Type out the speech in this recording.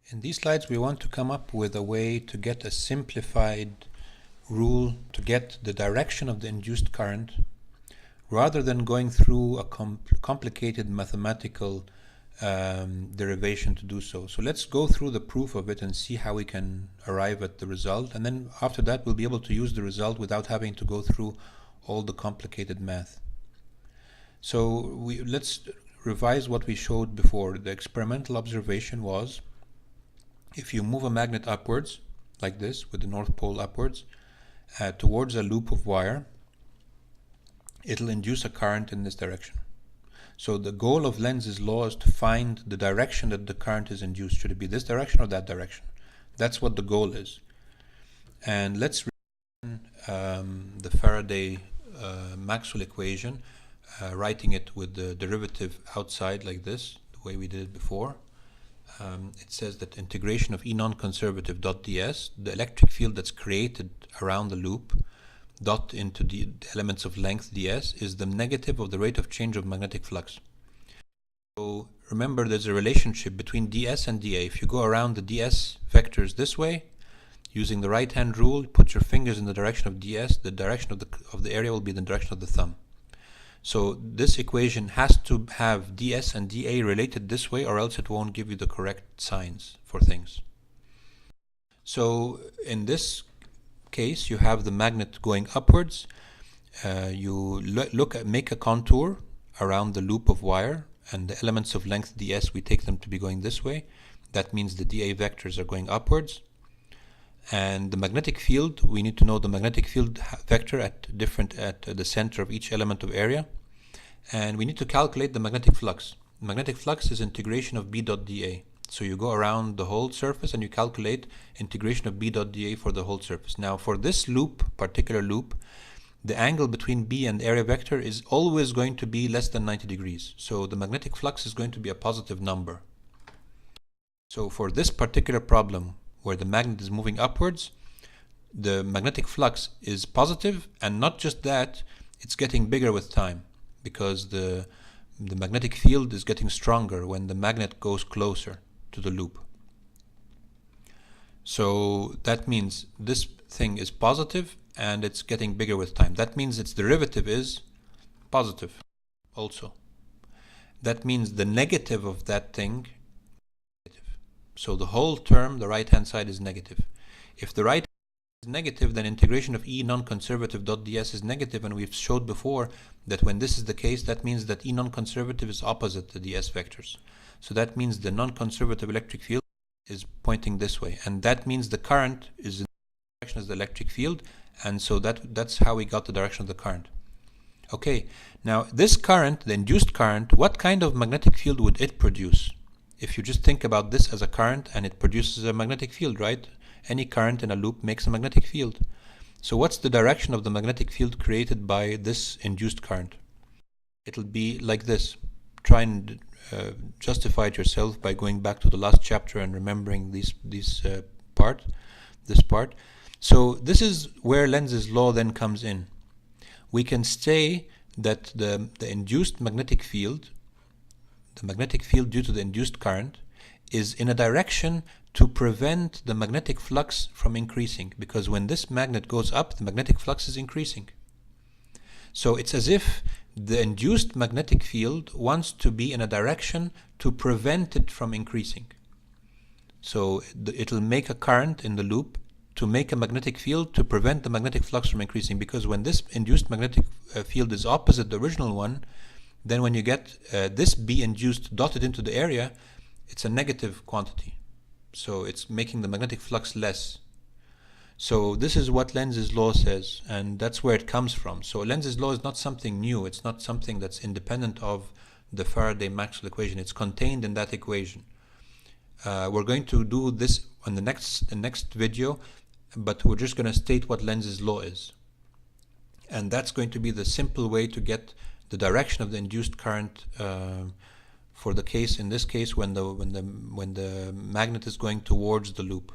In these slides, we want to come up with a way to get a simplified rule to get the direction of the induced current rather than going through a complicated mathematical derivation to do so. So let's go through the proof of it and see how we can arrive at the result, and then after that we'll be able to use the result without having to go through all the complicated math. So let's revise what we showed before. The experimental observation was, if you move a magnet upwards, like this, with the north pole upwards, towards a loop of wire, it'll induce a current in this direction. So the goal of Lenz's law is to find the direction that the current is induced. Should it be this direction or that direction? That's what the goal is. And let's rewrite the Faraday Maxwell equation, writing it with the derivative outside like this, the way we did it before. It says that integration of E non-conservative dot ds, the electric field that's created around the loop, dot into the elements of length ds, is the negative of the rate of change of magnetic flux. So remember, there's a relationship between ds and dA. If you go around the ds vectors this way, using the right hand rule, put your fingers in the direction of ds, the direction of the area will be the direction of the thumb. So this equation has to have ds and dA related this way, or else it won't give you the correct signs for things. So in this case, you have the magnet going upwards. You make a contour around the loop of wire, and the elements of length ds, we take them to be going this way. That means the dA vectors are going upwards. And the magnetic field, we need to know the magnetic field vector at the center of each element of area. And we need to calculate the magnetic flux. The magnetic flux is integration of B dot dA. So you go around the whole surface and you calculate integration of B dot dA for the whole surface. Now for this loop, particular loop, the angle between B and area vector is always going to be less than 90 degrees. So the magnetic flux is going to be a positive number. So for this particular problem, where the magnet is moving upwards, the magnetic flux is positive, and not just that, it's getting bigger with time, because the magnetic field is getting stronger when the magnet goes closer to the loop. So that means this thing is positive and it's getting bigger with time. That means its derivative is positive also. That means the negative of that thing, so the whole term, the right hand side, is negative. If the right hand is negative, then integration of E non-conservative dot ds is negative, and we've showed before that when this is the case, that means that E non-conservative is opposite the ds vectors. So that means the non-conservative electric field is pointing this way, and that means the current is in the direction as the electric field, and so that's how we got the direction of the current. Okay, now this current, the induced current, what kind of magnetic field would it produce? If you just think about this as a current and it produces a magnetic field, right? Any current in a loop makes a magnetic field. So what's the direction of the magnetic field created by this induced current? It'll be like this. Try and justify it yourself by going back to the last chapter and remembering this part. So this is where Lenz's law then comes in. We can say that the induced magnetic field, the magnetic field due to the induced current, is in a direction to prevent the magnetic flux from increasing, because when this magnet goes up, the magnetic flux is increasing. So it's as if the induced magnetic field wants to be in a direction to prevent it from increasing. So it'll make a current in the loop to make a magnetic field to prevent the magnetic flux from increasing, because when this induced magnetic field is opposite the original one, then when you get this B induced dotted into the area, it's a negative quantity. So it's making the magnetic flux less. So this is what Lenz's law says, and that's where it comes from. So Lenz's law is not something new. It's not something that's independent of the Faraday Maxwell equation. It's contained in that equation. We're going to do this on the next video, but we're just going to state what Lenz's law is. And that's going to be the simple way to get the direction of the induced current for the case, in this case, when the magnet is going towards the loop.